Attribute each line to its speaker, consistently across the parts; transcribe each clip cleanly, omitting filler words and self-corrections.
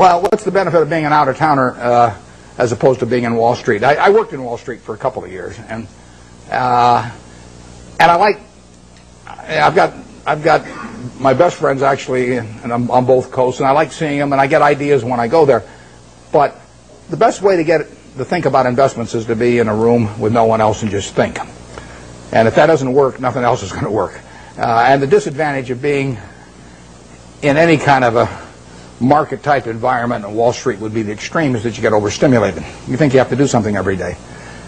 Speaker 1: Well, what's the benefit of being an out-of-towner as opposed to being in Wall Street? I worked in Wall Street for a couple of years, and I like. I've got my best friends actually, and I'm on both coasts, and I like seeing them, and I get ideas when I go there. But the best way to think about investments is to be in a room with no one else and just think. And if that doesn't work, nothing else is going to work. And the disadvantage of being in any kind of a market-type environment in Wall Street would be the extreme is that you get overstimulated. You think you have to do something every day.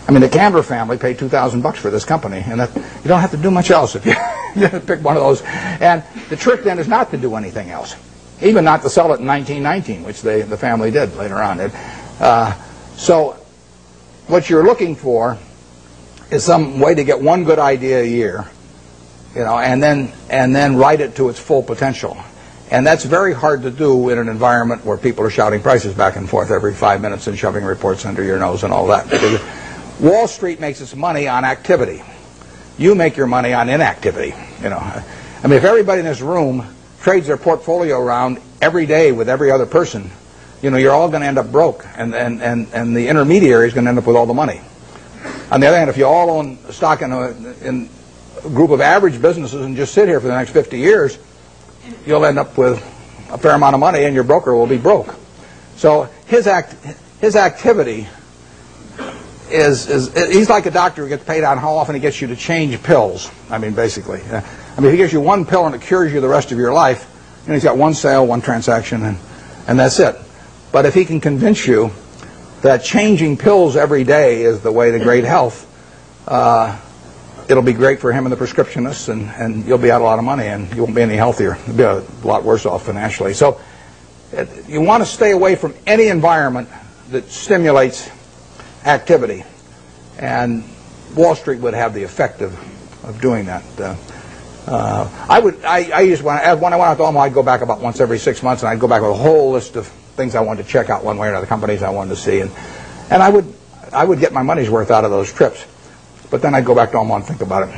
Speaker 1: I mean, the Camber family paid $2,000 for this company, and you don't have to do much else if you pick one of those. And the trick then is not to do anything else, even not to sell it in 1919, which the family did later on. So what you're looking for is some way to get one good idea a year, and then write it to its full potential. And that's very hard to do in an environment where people are shouting prices back and forth every 5 minutes and shoving reports under your nose and all that. Because Wall Street makes its money on activity. You make your money on inactivity. I mean, if everybody in this room trades their portfolio around every day with every other person, you're all going to end up broke, and the intermediary is going to end up with all the money. On the other hand, if you all own stock in a group of average businesses and just sit here for the next 50 years, you'll end up with a fair amount of money, and your broker will be broke. So his activity he's like a doctor who gets paid on how often he gets you to change pills. I mean, basically. If he gives you one pill and it cures you the rest of your life, he's got one sale, one transaction, and that's it. But if he can convince you that changing pills every day is the way to great health, it'll be great for him and the prescriptionists, and you'll be out a lot of money, and you won't be any healthier. You'll be a lot worse off financially. So you want to stay away from any environment that stimulates activity, and Wall Street would have the effect of doing that. When I went out to Omaha, I'd go back about once every 6 months, and I'd go back with a whole list of things I wanted to check out one way or another, companies I wanted to see, and I would get my money's worth out of those trips. But then I'd go back to Omaha and think about it.